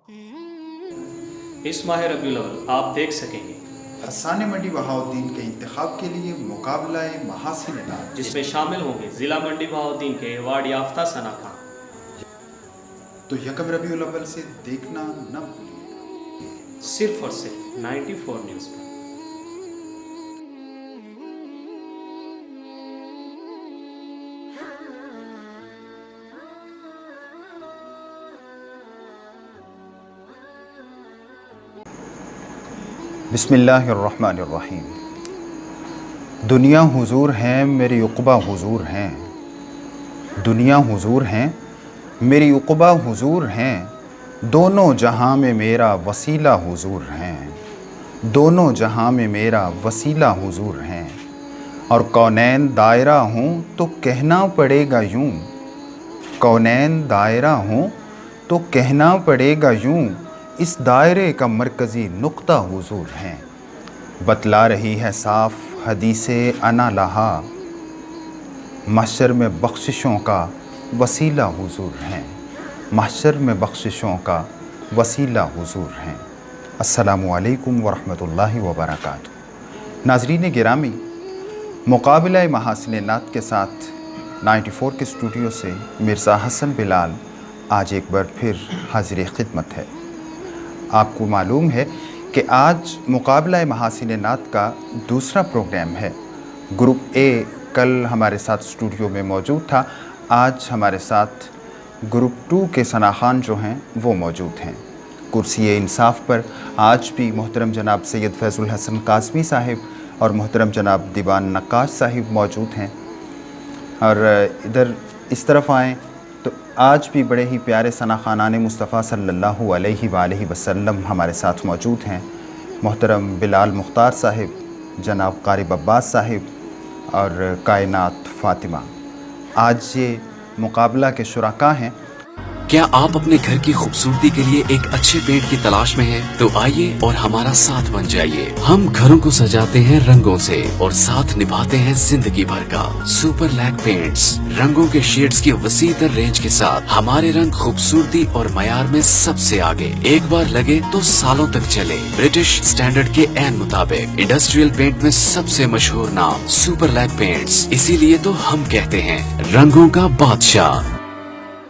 इस माह रबीउल अव्वल आप देख सकेंगे हसाने मंडी बहाउद्दीन के इंतखाब के लिए मुकाबला महासिन नात, जिसमें शामिल होंगे ज़िला मंडी बहाउद्दीन के अवार्ड याफ्ता सना खान। तो यकम रबीउल अव्वल से देखना न भूलिएगा, सिर्फ और सिर्फ 94 न्यूज़ पर। बिस्मिल्लाहिर्रहमानिर्रहीम। दुनिया हुजूर हैं, मेरी उक़बा हुजूर हैं। दुनिया हुजूर हैं, मेरी उक़बा हुजूर हैं। दोनों जहां में मेरा वसीला हुजूर हैं। दोनों जहां में मेरा वसीला हुजूर हैं। और कौनैन दायरा हूँ तो कहना पड़ेगा यूँ। कौनैन दायरा हूँ तो कहना पड़ेगा यूँ। इस दायरे का मरकज़ी नुक्ता हुजूर हैं। बतला रही है साफ़ हदीसे अना लहा। महशर में बख्शिशों का वसीला हुजूर हैं। महशर में बख्शिशों का वसीला हुजूर हैं। अस्सलामु अलैकुम वरहमतुल्लाहि वबरकातुहू। नाज़रीन गिरामी, मुकाबला महासिन नात के साथ 94 के स्टूडियो से मिर्ज़ा हसन बिलाल आज एक बार फिर हाज़िर खिदमत है। आपको मालूम है कि आज मुकाबला महासिन नात का दूसरा प्रोग्राम है। ग्रुप ए कल हमारे साथ स्टूडियो में मौजूद था। आज हमारे साथ ग्रुप 2 के सना खान जो हैं वो मौजूद हैं। कुर्सी इंसाफ पर आज भी मोहतरम जनाब सैयद फैज़ुल हसन काज़मी साहिब और मोहतरम जनाब दीवान नक्काश साहिब मौजूद हैं। और इधर इस तरफ आएँ तो आज भी बड़े ही प्यारे सना खानाने मुस्तफ़ा सल्लल्लाहु अलैहि वालैहि वसल्लम हमारे साथ मौजूद हैं। मोहतरम बिलाल मुख्तार साहिब, जनाब क़ारिब अब्बास साहिब और कायनात फ़ातिमा आज ये मुकाबला के शुराका हैं। क्या आप अपने घर की खूबसूरती के लिए एक अच्छे पेंट की तलाश में हैं? तो आइए और हमारा साथ बन जाइए। हम घरों को सजाते हैं रंगों से और साथ निभाते हैं जिंदगी भर का। सुपर लैक पेंट्स, रंगों के शेड्स की वसीतर रेंज के साथ हमारे रंग खूबसूरती और मयार में सबसे आगे। एक बार लगे तो सालों तक चले। ब्रिटिश स्टैंडर्ड के ऐन मुताबिक इंडस्ट्रियल पेंट में सबसे मशहूर नाम सुपर लैक पेंट्स, इसीलिए तो हम कहते हैं रंगों का बादशाह।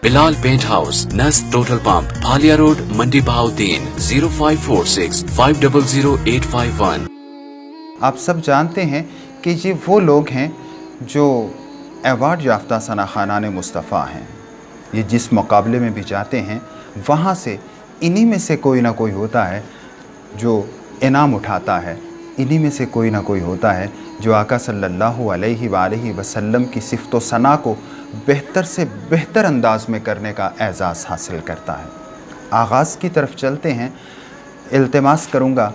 बिलाल पेंट हाउस, नस टोटल पंप, भालिया रोड, मंडी बहाउद्दीन। 0546 500 851। आप सब जानते हैं कि ये वो लोग हैं जो अवार्ड याफ्ता सना खानाने मुस्तफ़ा हैं। ये जिस मुकाबले में भी जाते हैं वहाँ से इन्हीं में से कोई ना कोई होता है जो इनाम उठाता है। इन्हीं में से कोई ना कोई होता है जो आका सल्लल्लाहु अलैहि वालैहि वसल्लम की सिफ़त व सना को बेहतर से बेहतर अंदाज में करने का एज़ाज़ हासिल करता है। आगाज़ की तरफ चलते हैं। इल्तिमास करूँगा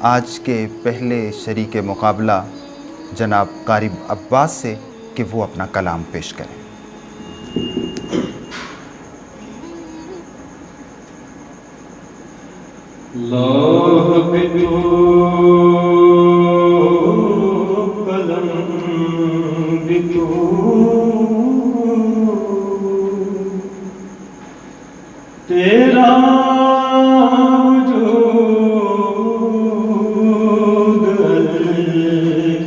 आज के पहले शरीक मुकाबला जनाब क़ारिब अब्बास से कि वो अपना कलाम पेश करें। तेरा वजूद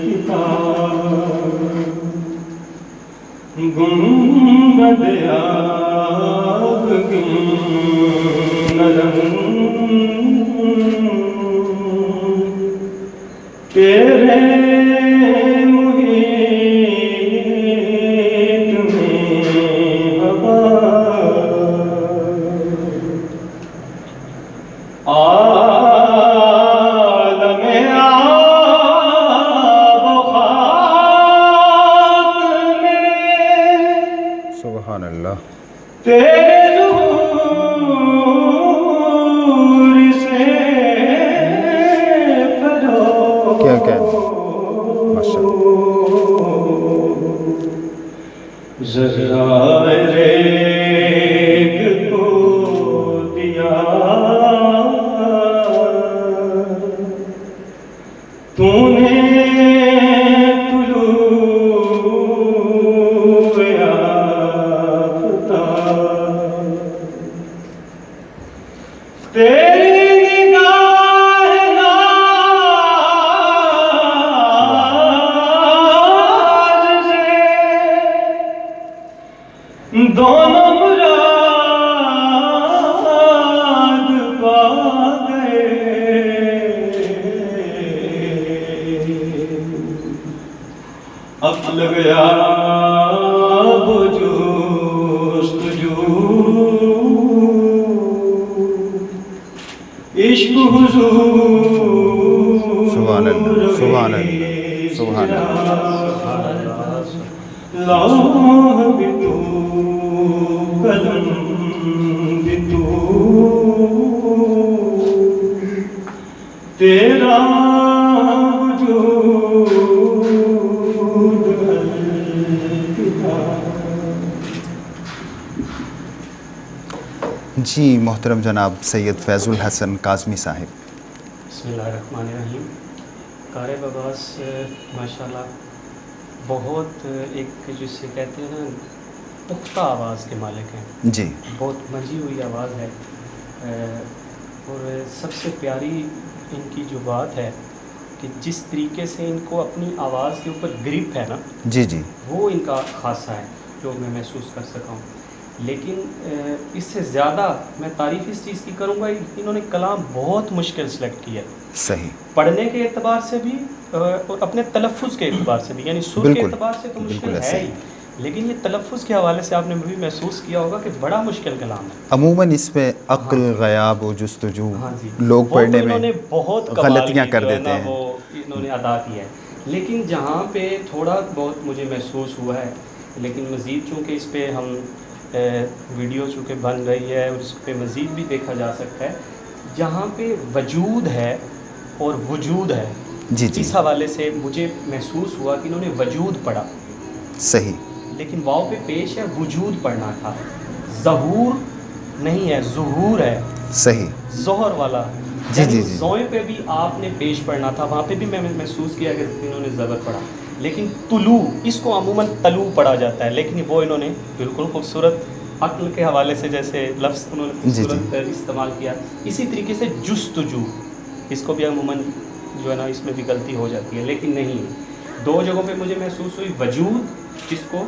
किताब गुंबद आब तेरे सुभान अल्लाह। तेरी निगाह नाज से दोनों मुराद पा गए। अब लग गया वो जुस्तजू, इश्क हुजूर सुभान अल्लाह, सुभान अल्लाह, सुभान लौह भी तू, कलम भी तू, तेरा वजूद जी। मोहतरम जनाब सैयद फैज़ुल हसन काज़मी साहिब। बिस्मिल्लाहिर्रहमानिर्रहीम। कारी अब्बास माशाल्लाह बहुत एक जिसे कहते हैं ना पुख्ता आवाज़ के मालिक हैं जी, बहुत मंजी हुई आवाज़ है। और सबसे प्यारी इनकी जो बात है कि जिस तरीके से इनको अपनी आवाज़ के ऊपर ग्रिप है ना, जी जी, वो इनका खासा है जो मैं महसूस कर सका हूँ। लेकिन इससे ज़्यादा मैं तारीफ़ इस चीज़ की करूँगा, इन्होंने कलाम बहुत मुश्किल सेलेक्ट किया है, सही, पढ़ने के एतबार से भी और अपने तलफ़ुज़ के एतबार से भी, यानी सुर के बिल्कुल, एतबार से तो मुश्किल बिल्कुल है ऐसे ही, लेकिन ये तलफ़ुज़ के हवाले से आपने भी महसूस किया होगा कि बड़ा मुश्किल कलाम है। अमूमन इसमें अक्ल गयाब व जुस्तजू हाँ जी, लोग वो पढ़ने तो इन्होंने में बहुत कमाल गलतियां की कर जो है देते ना, हैं। वो इन्होंने अदा किया है। लेकिन जहाँ पे थोड़ा बहुत मुझे महसूस हुआ है, लेकिन मज़ीद चूँकि इस पर हम वीडियो चूँकि बन रही है और इस पर मज़ीद भी देखा जा सकता है, जहाँ पे वजूद है और वजूद है, जी जी, इस हवाले से मुझे महसूस हुआ कि इन्होंने वजूद पढ़ा, सही, लेकिन वाव पे पेश है वजूद पढ़ना था, ज़हूर नहीं है, ज़ुहूर है, सही, ज़ोहर वाला। जी यानी जी जी, ज़ोए पे भी आपने पेश पढ़ना था, वहाँ पे भी मैं महसूस किया कि इन्होंने ज़बर पढ़ा। लेकिन तुलू, इसको अमूमन तलू पढ़ा जाता है, लेकिन वो इन्होंने बिल्कुल खूबसूरत अक्ल के हवाले से जैसे लफ्ज़ उन्होंने खूबसूरत इस्तेमाल किया, इसी तरीके से जुस्तजू, इसको भी अमूमन जो है ना इसमें भी गलती हो जाती है, लेकिन नहीं, दो जगहों पे मुझे महसूस हुई वजूद जिसको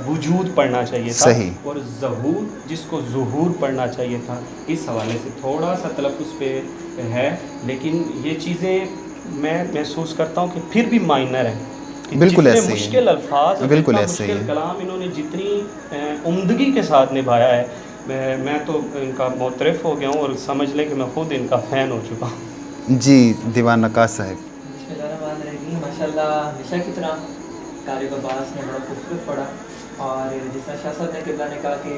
वजूद पढ़ना चाहिए था, सही, और ज़हूर जिसको ज़ुहूर पढ़ना चाहिए था। इस हवाले से थोड़ा सा तलफ़ुज़ पे है, लेकिन ये चीज़ें मैं महसूस करता हूँ कि फिर भी माइनर है। बिल्कुल ऐसे ही है। मुश्किल अल्फाज, बिल्कुल जितना ऐसे ही मुश्किल है। कलाम इन्होंने जितनी उम्दगी के साथ निभाया है, मैं तो इनका मोतरफ़ हो गया हूँ और समझ लें कि मैं खुद इनका फ़ैन हो चुका हूँ। जी, दीवान नकाश साहब। बिस्मिल्लाहिर्रहमानिर्रहीम। माशाल्लाह हमेशा की तरह कारी अब्बास ने बड़ा खूबसूरत पढ़ा, और जिस तरह शाह साहब ने किबला ने कहा कि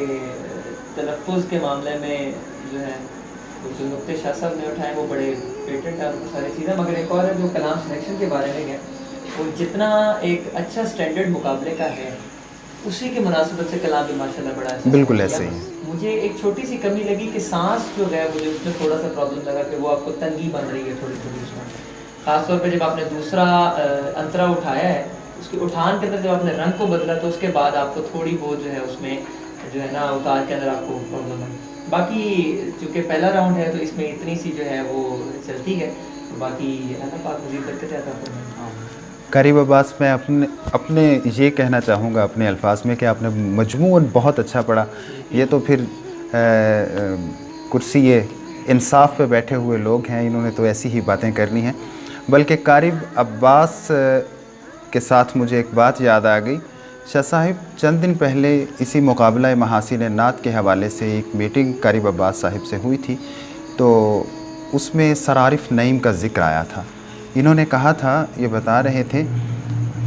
तलफ़ुज़ के मामले में जो है जो नुक्ते शाह साहब ने उठाए वो बड़े पेटेंट है, उनको सारी चीज़ें, मगर एक और है जो कलाम सिलेक्शन के बारे में है, वो जितना एक अच्छा स्टैंडर्ड मुकाबले का है उसी के मुनासिबत से कलाम भी माशाल्लाह बड़ा अच्छा बिल्कुल है। ऐसे ही। मुझे एक छोटी सी कमी लगी कि सांस जो है मुझे उसमें थोड़ा सा प्रॉब्लम लगा कि वो आपको तंगी बन रही है थोड़ी थोड़ी उसमें, ख़ासतौर पे जब आपने दूसरा अंतरा उठाया है, उसके उठान के अंदर जब आपने रंग को बदला तो उसके बाद आपको थोड़ी बहुत जो है उसमें जो है ना उतार के अंदर आपको प्रॉब्लम है। बाकी चूँकि पहला राउंड है तो इसमें इतनी सी जो है वो चलती है, तो बाकी अल्लाह पाक मज़ीद बरकत अता फरमाए। करीब अब्बास, मैं अपने ये कहना चाहूँगा अपने अल्फाज में कि आपने मजमूअन बहुत अच्छा पढ़ा। ये तो फिर कुर्सी इंसाफ पे बैठे हुए लोग हैं, इन्होंने तो ऐसी ही बातें करनी हैं। बल्कि करीब अब्बास के साथ मुझे एक बात याद आ गई। शाह साहिब, चंद दिन पहले इसी मुकाबला महासिल नात के हवाले से एक मीटिंग करीब अब्बास साहिब से हुई थी, तो उसमें सरारिफ नईम का ज़िक्र आया था। इन्होंने कहा था, ये बता रहे थे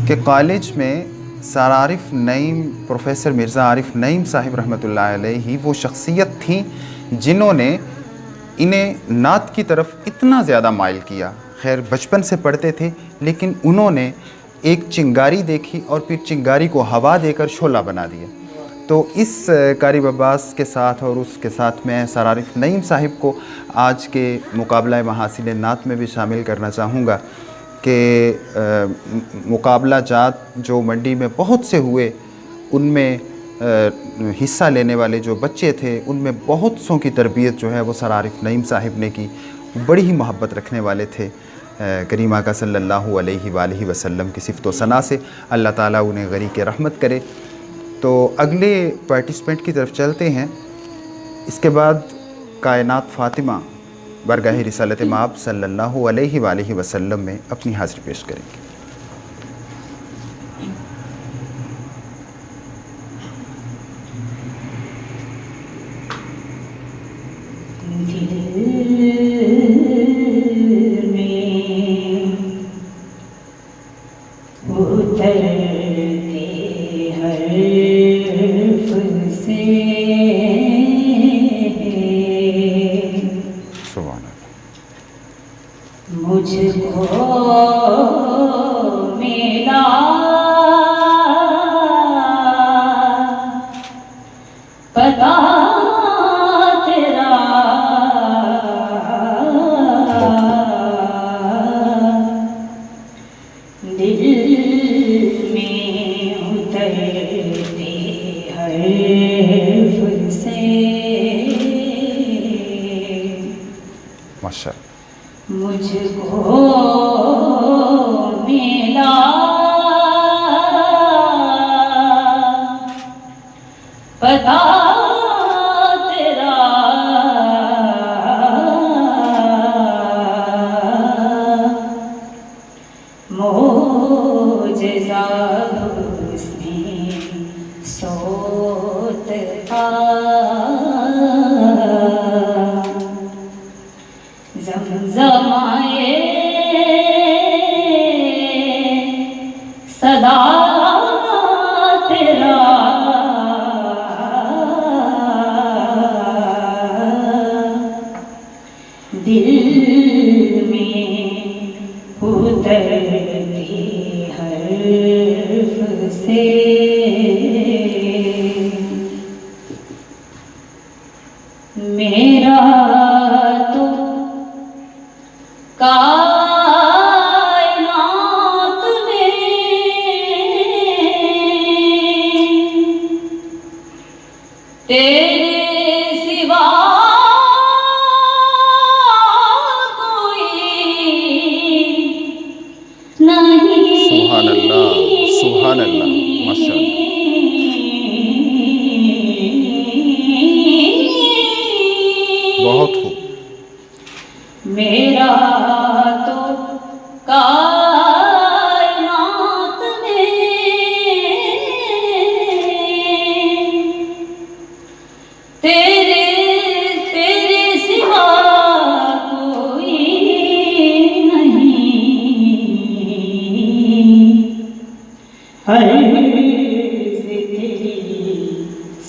कि कॉलेज में सरारिफ नईम, प्रोफेसर मिर्ज़ा आरिफ नईम साहिब रहमतुल्लाह अलैहि वो शख्सियत थी जिन्होंने इन्हें नात की तरफ इतना ज़्यादा माइल किया। खैर बचपन से पढ़ते थे, लेकिन उन्होंने एक चिंगारी देखी और फिर चिंगारी को हवा देकर शोला बना दिया। तो इस कारिब अब्बास के साथ और उसके साथ मैं सरारिफ नईम साहिब को आज के मुकाबला महासिल नात में भी शामिल करना चाहूँगा कि मुकाबला जात जो मंडी में बहुत से हुए, उनमें حصہ لینے والے جو بچے تھے ان میں بہت سوں کی تربیت جو ہے وہ سر عارف نعیم صاحب نے کی. بڑی ہی محبت رکھنے والے تھے کریم آقا صلی اللہ علیہ وآلہ وسلم کی صفت و ثنا سے. اللہ تعالیٰ انہیں غریق رحمت کرے. تو اگلے پارٹیسپینٹ کی طرف چلتے ہیں. اس کے بعد کائنات فاطمہ بارگاہ رسالت مآب صلی اللہ علیہ وآلہ وسلم میں اپنی حاضری پیش کریں گے. مجھ کو ملا پتا تیرا دل میں اترتے حرف سے ماشاء اللہ. مجھ کو ملا پتا تیرا معجزہ حسن صوت کا زمزمائے صدا تیرا دل میں اترتی حرف سے میرا تو کائنات میں تیرے سوا کوئی نہیں. سبحان اللہ سبحان اللہ ماشاء اللہ. بہت خوب. میرا تو کائنات میں تیرے سوا کوئی نہیں. ہر سے تیری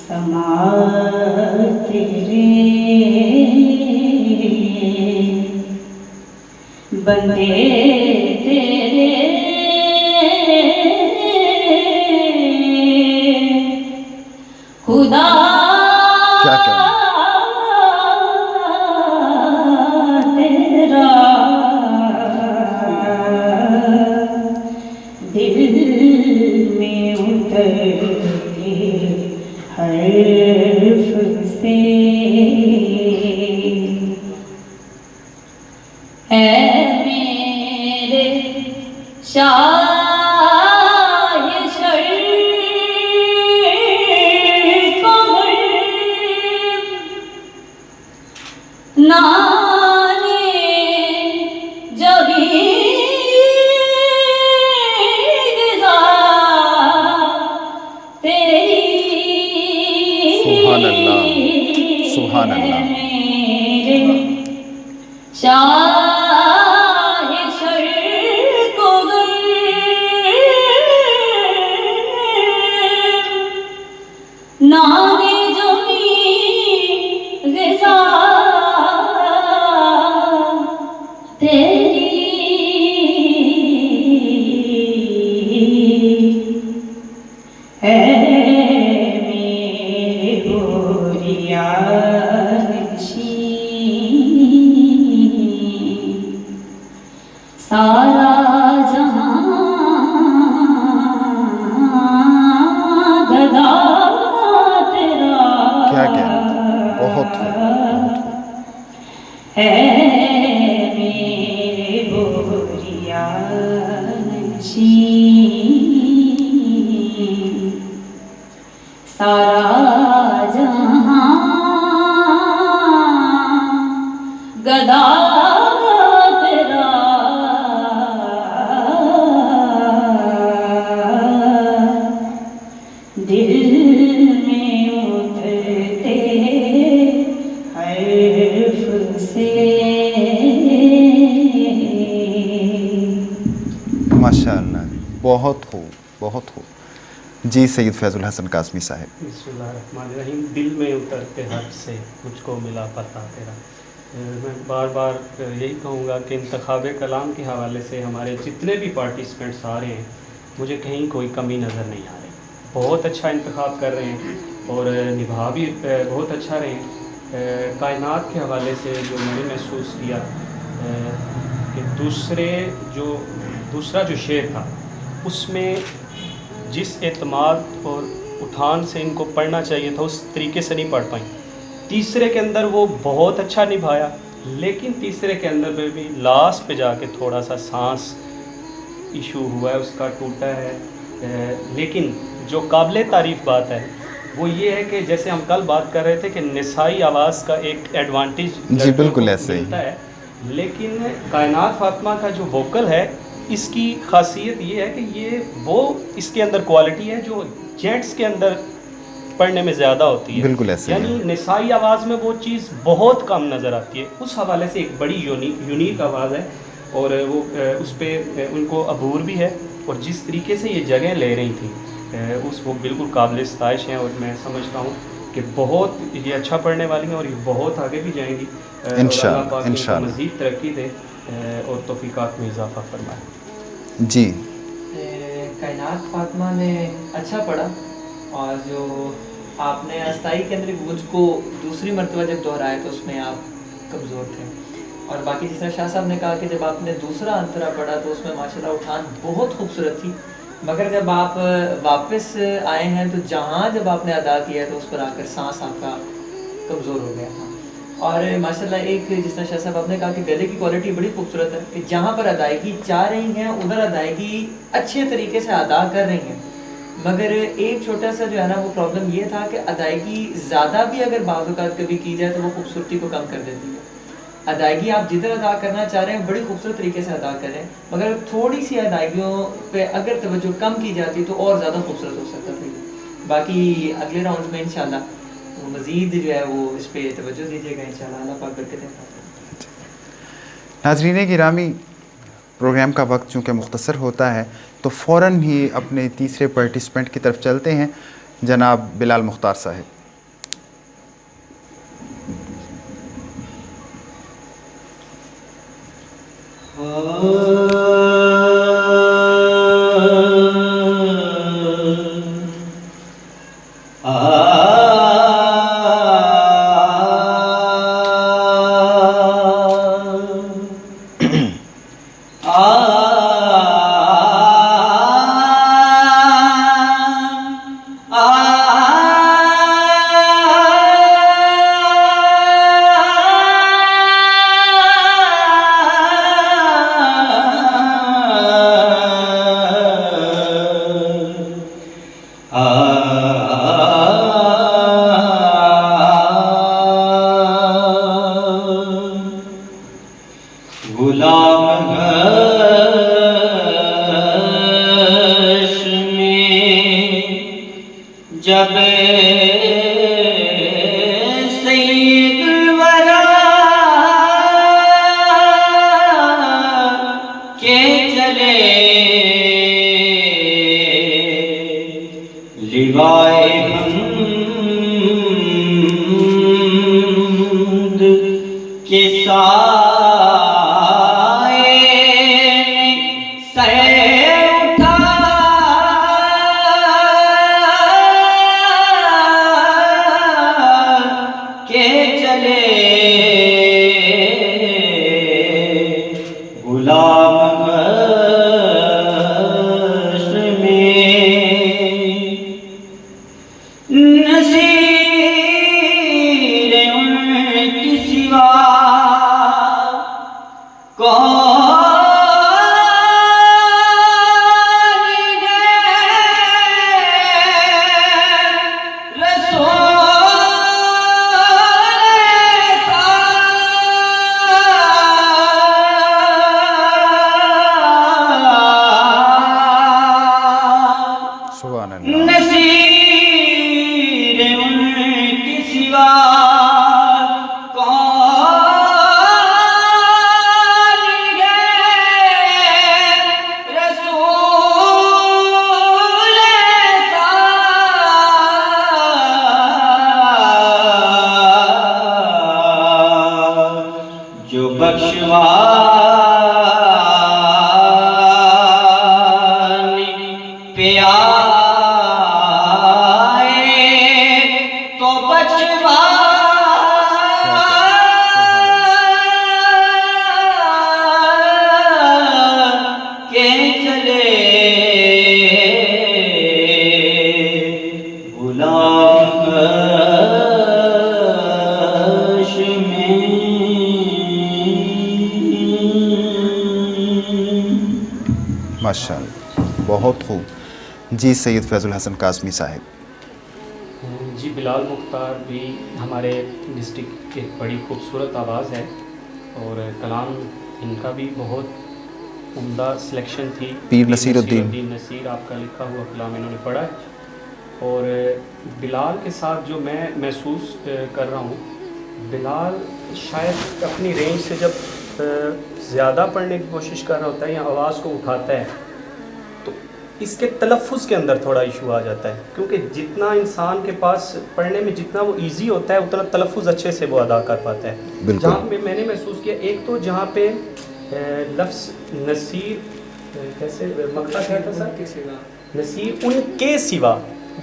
سماعت تیرے بندے تیرے خدا کیا کہنا. تیرا دل میں اترتے حرف سے اے میرے شاہ شرف نانے جبھی غذا تیری سبحان اللہ سبحان اللہ. میرے شاہ شرق و غرب نانے جبھی غذا تیری ہے میرے گوریا سارا جہاں گدا नशीं सारा जहां गदा तेरा दिल में उतरते हर्फ से माशाअल्लाह, बहुत खूब, बहुत खूब। जी सैयद फैज़ुल हसन काज़मी साहब। बिस्मिल्लाहिर्रहमानिर्रहीम। दिल में उतरते हर्फ से मुझको मिला पता तेरा। मैं बार बार यही कहूँगा कि इंतखाब कलाम के हवाले से हमारे जितने भी पार्टिसिपेंट्स आ रहे हैं, मुझे कहीं कोई कमी नज़र नहीं आ रही। बहुत अच्छा इंतखाब कर रहे हैं और निभा भी बहुत अच्छा रहे हैं। कायनात के हवाले से जो मैंने महसूस किया कि दूसरा जो शेर था उसमें जिस एतमाद और उठान से इनको पढ़ना चाहिए था उस तरीके से नहीं पढ़ पाई। तीसरे के अंदर वो बहुत अच्छा निभाया, लेकिन तीसरे के अंदर भी लास्ट पे जाके थोड़ा सा सांस इशू हुआ है, उसका टूटा है। लेकिन जो काबिल तारीफ़ बात है वो ये है कि जैसे हम कल बात कर रहे थे कि निसाई आवाज़ का एक एडवांटेज जी बिल्कुल ऐसे ही मिलता है, लेकिन कायनात फातिमा का जो वोकल है इसकी खासियत ये है कि ये वो इसके अंदर क्वालिटी है जो जेंट्स के अंदर पढ़ने में ज़्यादा होती है। बिल्कुल ऐसे यानी निसाई आवाज़ में वो चीज़ बहुत कम नज़र आती है। उस हवाले से एक बड़ी यूनिक आवाज़ है और वो उस पर उनको अबूर भी है और जिस तरीके से ये जगह ले रही थी वो बिल्कुल काबिल इस्ताइश हैं और मैं समझता हूँ कि बहुत ये अच्छा पढ़ने वाली हैं और ये बहुत आगे भी जाएंगी। इंशाअल्लाह मज़ीद तरक्की दे और तौफीकात में इजाफा फरमाए। जी कायनात फातिमा ने अच्छा पढ़ा और जो आपने अस्थाई के अंदर मुझको दूसरी मरतबा जब दोहराया तो उसमें आप कमज़ोर थे। और बाकी जिस तरह शाह साहब ने कहा कि जब आपने दूसरा अंतरा पढ़ा तो उसमें माशाल्लाह उठान बहुत खूबसूरत थी, मगर जब आप वापस आए हैं तो जहाँ जब आपने अदा किया तो उस पर आकर सांस आपका कमज़ोर हो गया था। और माशाल्लाह एक जिस तरह शाह साहब आपने कहा कि गले की क्वालिटी बड़ी खूबसूरत है कि जहाँ पर अदायगी चाह रही हैं उधर अदायगी अच्छे तरीके से अदा कर रही हैं, मगर एक छोटा सा जो है ना वो प्रॉब्लम ये था कि अदायगी ज़्यादा भी अगर बाज़ औक़ात कभी की जाए तो वो खूबसूरती को कम कर देती है। अदायगी आप जिधर अदा करना चाह रहे हैं बड़ी खूबसूरत तरीके से अदा करें, मगर थोड़ी सी अदायगियों पे अगर तवज्जो कम की जाती तो और ज़्यादा खूबसूरत हो सकता था। बाकी अगले राउंड में इंशाल्लाह मज़ीद जो है वो इस पर तवज्जो दीजिएगा इंशाल्लाह। अल्लाह पाक बरकत दें। नाज़रीन गिरामी, प्रोग्राम का वक्त चूँकि मुख्तसर होता है तो फ़ौरन ही अपने तीसरे पार्टिसिपेंट की तरफ चलते हैं, जनाब बिलाल मुख्तार साहब। जब सैयद वरा के चले लिवाए हमद के साए सर कौन बख्शवाने पे आए तो बख्शवा के चले गुलाम माशाअल्लाह, बहुत खूब। जी सैयद फैज़ुल हसन काज़मी साहब। जी बिलाल मुख्तार भी हमारे डिस्ट्रिक्ट की एक बड़ी खूबसूरत आवाज़ है और कलाम इनका भी बहुत उम्दा सिलेक्शन थी। पीर नसीरुद्दीन नसीर आपका लिखा हुआ कलाम इन्होंने पढ़ा है। और बिलाल के साथ जो मैं महसूस कर रहा हूँ, बिलाल शायद अपनी रेंज से जब ज़्यादा पढ़ने की कोशिश कर रहा होता है या आवाज़ को उठाता है तो इसके तलफ़ुज़ के अंदर थोड़ा इशू आ जाता है, क्योंकि जितना इंसान के पास पढ़ने में जितना वो इजी होता है उतना तलफ़ुज़ अच्छे से वो अदा कर पाता है। जहाँ पे मैंने महसूस किया, एक तो जहाँ पे लफ्ज़ नसीर कैसे मक्ता क्या था सर, नसीर उनके सिवा,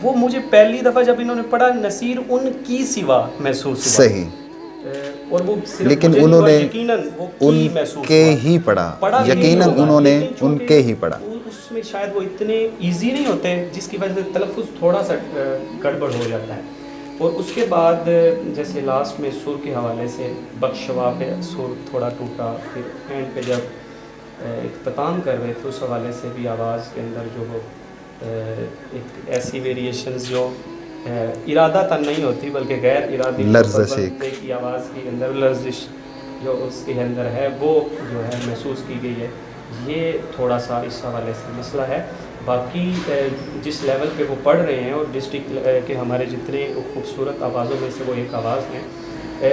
वो मुझे पहली दफ़ा जब इन्होंने पढ़ा नसीर उनकी सिवा महसूस हुआ। सही। और वो लेकिन उन्होंने उनके ही पढ़ा, यकीनन उन्होंने उनके ही पढ़ा। उसमें शायद वो इतने इजी नहीं होते जिसकी वजह से तलफ़ुज़ थोड़ा सा गड़बड़ हो जाता है। और उसके बाद जैसे लास्ट में सुर के हवाले से बख्शवा पे सुर थोड़ा टूटा, फिर एंड पे जब इख्तिताम कर रहे थे उस हवाले से भी आवाज़ के अंदर जो हो एक ऐसी वेरिएशंस जो इरादा तन नहीं होती बल्कि गैर इरादी लर्ज़िश की आवाज़ के अंदर लर्ज़िश जो उसके अंदर है वो जो है महसूस की गई है। ये थोड़ा सा इस हवाले से मसला है। बाकी जिस लेवल पे वो पढ़ रहे हैं और डिस्ट्रिक्ट के हमारे जितने खूबसूरत आवाज़ों में से वो एक आवाज़ है,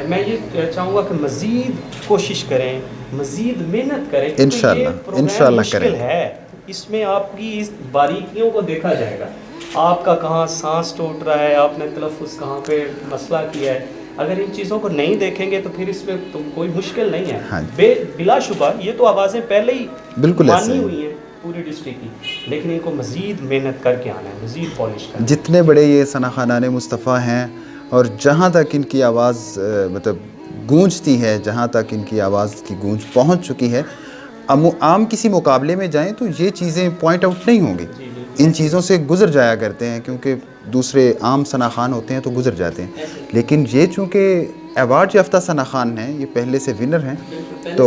मैं ये चाहूँगा कि मज़ीद कोशिश करें, मज़ीद मेहनत करें। इंशाअल्लाह करें। है इसमें आपकी इस बारीकियों को देखा जाएगा, आपका कहाँ सांस टूट रहा है, आपने तलफ़ुज़ कहाँ पे मसला किया है। अगर इन चीज़ों को नहीं देखेंगे तो फिर इसमें तो कोई मुश्किल नहीं है। हाँ। बिलाशुबा ये तो आवाज़ें पहले ही बिल्कुल मानी हुई हैं पूरी डिस्ट्रिक्ट की, लेकिन इनको मज़ीद मेहनत करके आना है, मज़ीद पॉलिश करना है। जितने बड़े ये सनाखानाने मुस्तफ़ा हैं और जहाँ तक इनकी आवाज़ मतलब गूंजती है, जहाँ तक इनकी आवाज़ की गूंज पहुँच चुकी है, आम किसी मुकाबले में जाएं तो ये चीज़ें पॉइंट आउट नहीं होंगी। इन चीज़ों से गुज़र जाया करते हैं क्योंकि दूसरे आम सना खान होते हैं तो गुज़र जाते हैं, लेकिन ये चूँकि अवार्ड याफ्ता सना खान हैं, ये पहले से विनर हैं, तो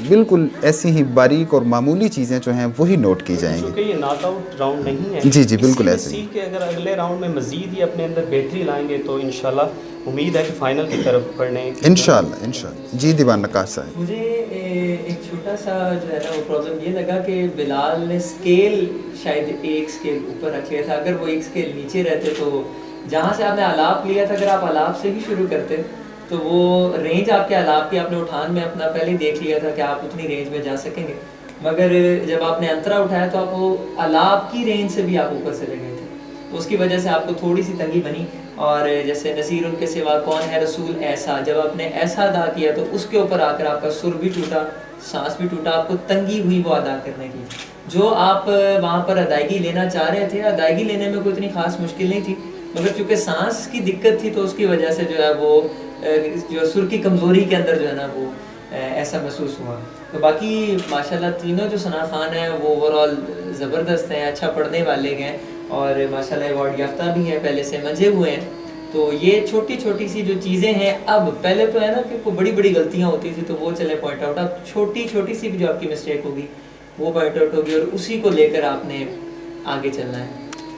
बिल्कुल ऐसी ही बारीक और मामूली चीज़ें जो हैं वही नोट की जाएंगी। क्योंकि ये नॉक आउट राउंड नहीं है। जी जी बिल्कुल ऐसे ही। कि अगर अगले राउंड में मज़ीद ही अपने अंदर बेहतरी लाएंगे तो इंशाल्लाह उम्मीद है कि फ़ाइनल की तरफ बढ़ने इंशाल्लाह। जी दीवान नकाश साहब, मुझे एक छोटा सा जो है ना वो प्रॉब्लम ये लगा कि बिलाल ने स्केल शायद एक स्केल ऊपर रख लिया था। अगर वो एक स्केल नीचे रहते तो जहाँ से आपने आलाप लिया था, अगर आप आलाप से ही शुरू करते तो वो रेंज आपके आलाप की आपने उठान में अपना पहले ही देख लिया था कि आप उतनी रेंज में जा सकेंगे, मगर जब आपने अंतरा उठाया तो आप वो आलाप की रेंज से भी आप ऊपर चले गए थे, तो उसकी वजह से आपको थोड़ी सी तंगी बनी। और जैसे नसीर उनके सिवा कौन है रसूल ऐसा, जब आपने ऐसा अदा किया तो उसके ऊपर आकर आपका सुर भी टूटा, सांस भी टूटा, आपको तंगी हुई वो अदा करने की। जो आप वहाँ पर अदायगी लेना चाह रहे थे, अदायगी लेने में कोई इतनी खास मुश्किल नहीं थी, मगर चूँकि सांस की दिक्कत थी तो उसकी वजह से जो है वो जो सुर की कमज़ोरी के अंदर जो है ना वो ऐसा महसूस हुआ। तो बाकी माशाल्लाह तीनों जो सना खान हैं वो ओवरऑल ज़बरदस्त हैं, अच्छा पढ़ने वाले हैं और माशाल्लाह अवार्ड याफ्ता भी हैं, पहले से मंझे हुए हैं। तो ये छोटी छोटी सी जो चीज़ें हैं, अब पहले तो है ना कि कोई बड़ी बड़ी गलतियाँ होती थी तो वो चले पॉइंट आउट, अब छोटी छोटी सी भी जो आपकी मिस्टेक होगी वो पॉइंट आउट होगी और उसी को लेकर आपने आगे चलना है।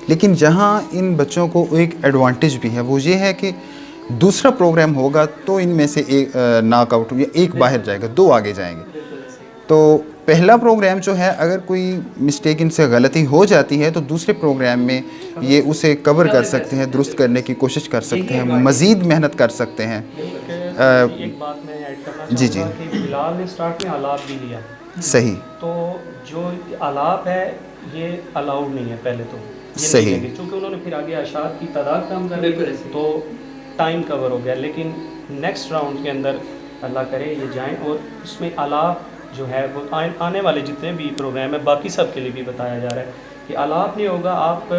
लेकिन जहाँ इन बच्चों को एक एडवांटेज भी है वो ये है कि दूसरा प्रोग्राम होगा तो इनमें से एक नॉकआउट या एक बाहर जाएगा, दो आगे जाएंगे। तो पहला प्रोग्राम जो है अगर कोई मिस्टेक इनसे गलती हो जाती है तो दूसरे प्रोग्राम में ये उसे कवर कर सकते हैं, दुरुस्त करने की कोशिश कर सकते हैं, मज़ीद मेहनत कर सकते हैं। एक बात मैं ऐड करना जी चाहूँगा कि बिलाल ने स्टार्ट में आलाप भी लिया, सही, तो जो आलाप है ये अलाउड नहीं है पहले तो, सही, क्योंकि उन्होंने फिर आगे अशार की तादाद कम कर दी तो टाइम कवर हो गया। लेकिन नेक्स्ट राउंड के अंदर اللہ کرے یہ جائیں، اور اس میں آلاپ جو ہے وہ آنے والے جتنے بھی پروگرام ہیں باقی سب کے لیے بھی بتایا جا رہا ہے کہ آلاپ نہیں ہوگا، آپ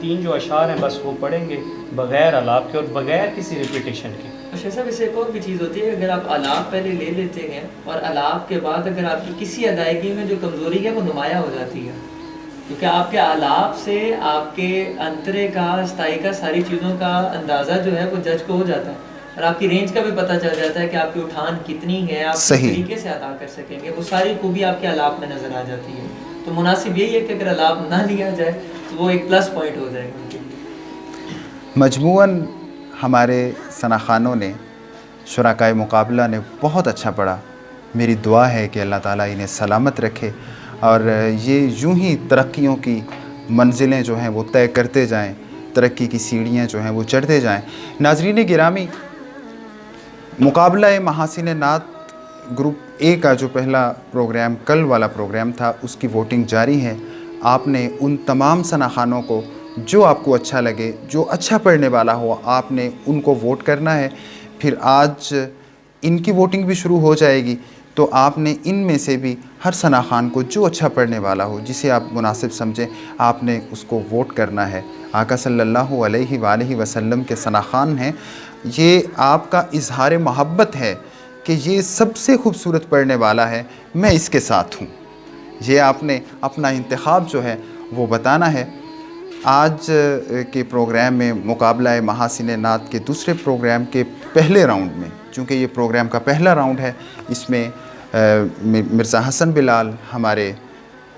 3 جو اشعار ہیں بس وہ پڑھیں گے بغیر آلاپ کے اور بغیر کسی ریپیٹیشن کے۔ شاہ صاحب اس ایک اور بھی چیز ہوتی ہے، اگر آپ آلاپ پہلے لے لیتے ہیں اور آلاپ کے بعد اگر آپ کی کسی ادائیگی میں جو کمزوری ہے وہ نمایاں ہو جاتی ہے، کیونکہ آپ کے آلاپ سے آپ کے انترے کا، استائی کا، ساری چیزوں کا اندازہ جو ہے وہ جج کو ہو جاتا ہے، اور آپ کی رینج کا بھی پتہ چل جاتا ہے کہ آپ کی اٹھان کتنی ہے، آپ کس طریقے سے ادا کر سکیں گے، وہ ساری خوبی آپ کے آلاپ میں نظر آ جاتی ہے۔ تو مناسب یہی ہے کہ اگر آلاپ نہ لیا جائے تو وہ ایک پلس پوائنٹ ہو جائے گا۔ مجموعاً ہمارے ثنا خوانوں نے، شرکائے مقابلہ نے بہت اچھا پڑھا۔ میری دعا ہے کہ اللہ تعالیٰ انہیں سلامت رکھے اور یہ یوں ہی ترقیوں کی منزلیں جو ہیں وہ طے کرتے جائیں، ترقی کی سیڑھیاں جو ہیں وہ چڑھتے جائیں۔ ناظرین گرامی، مقابلہ محاسن نعت گروپ اے کا جو پہلا پروگرام کل والا پروگرام تھا اس کی ووٹنگ جاری ہے۔ آپ نے ان تمام ثنا خوانوں کو جو آپ کو اچھا لگے، جو اچھا پڑھنے والا ہو، آپ نے ان کو ووٹ کرنا ہے۔ پھر آج ان کی ووٹنگ بھی شروع ہو جائے گی، تو آپ نے ان میں سے بھی ہر ثنا خوان کو جو اچھا پڑھنے والا ہو، جسے آپ مناسب سمجھیں، آپ نے اس کو ووٹ کرنا ہے۔ آقا صلی اللہ علیہ وآلہ وسلم کے ثنا خوان ہیں، یہ آپ کا اظہار محبت ہے کہ یہ سب سے خوبصورت پڑھنے والا ہے، میں اس کے ساتھ ہوں۔ یہ آپ نے اپنا انتخاب جو ہے وہ بتانا ہے۔ آج کے پروگرام میں مقابلہ محاسن نعت کے دوسرے پروگرام کے پہلے راؤنڈ میں، چونکہ یہ پروگرام کا پہلا راؤنڈ ہے، اس میں مرزا حسن بلال، ہمارے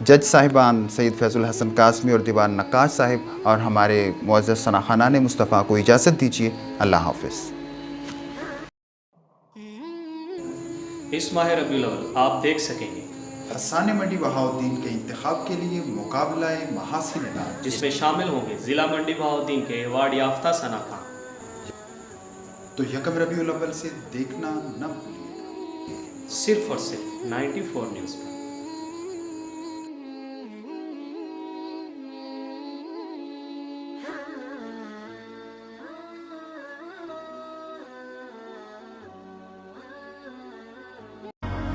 جج صاحبان سید فیض الحسن قاسمی اور دیوان نقاش صاحب اور ہمارے معزز ثنا خوانان مصطفیٰ کو اجازت دیجیے۔ اللہ حافظ۔ اس ماہ ربیع الاول آپ دیکھ سکیں گے حسان منڈی بہاؤالدین کے انتخاب کے لیے مقابلہ محاسن نعت، جس میں شامل ہوں گے ضلع منڈی بہاؤالدین کے ایوارڈ یافتہ ثنا خوان۔ تو یکم ربیع الاول سے دیکھنا نہ بھولیے، صرف اور صرف 94 نیوز پر۔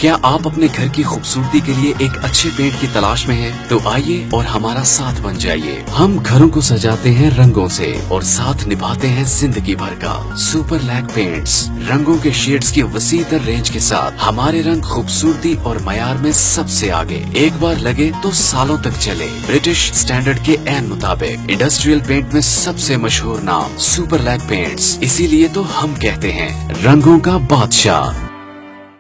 کیا آپ اپنے گھر کی خوبصورتی کے لیے ایک اچھے پینٹ کی تلاش میں ہیں؟ تو آئیے اور ہمارا ساتھ بن جائیے۔ ہم گھروں کو سجاتے ہیں رنگوں سے اور ساتھ نبھاتے ہیں زندگی بھر کا۔ سپر لیک پینٹس، رنگوں کے شیڈز کی وسیع تر رینج کے ساتھ ہمارے رنگ خوبصورتی اور معیار میں سب سے آگے، ایک بار لگے تو سالوں تک چلے۔ برٹش سٹینڈرڈ کے عین مطابق انڈسٹریل پینٹ میں سب سے مشہور نام سپر لیک پینٹس، اسی لیے تو ہم کہتے ہیں رنگوں کا بادشاہ۔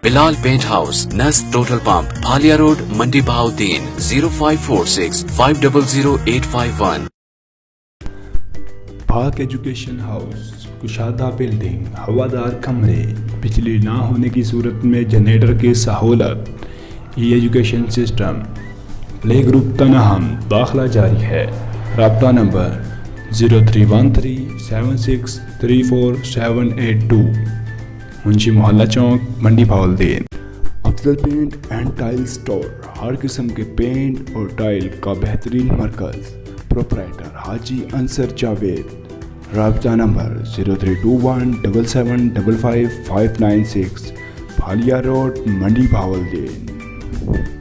بلال پینٹ ہاؤس، نزد total pump, Bhalia road, Mandi Bahauddin, 0546 500 851۔ Pak education house, کشادہ بلڈنگ، ہوادار کمرے، بجلی نہ ہونے کی صورت میں جنریٹر کی سہولت، ای ایجوکیشن سسٹم، پلے گروپ تنہم، داخلہ جاری ہے۔ رابطہ نمبر 0313 76 34 782، منشی محلہ چوک، منڈی بہاؤالدین۔ افضل پینٹ اینڈ ٹائل سٹور، ہر قسم کے پینٹ اور ٹائل کا بہترین مرکز۔ پروپرائٹر حاجی انصر جاوید۔ رابطہ نمبر 0321 7755 596، بھالیا روڈ، منڈی بہاؤالدین۔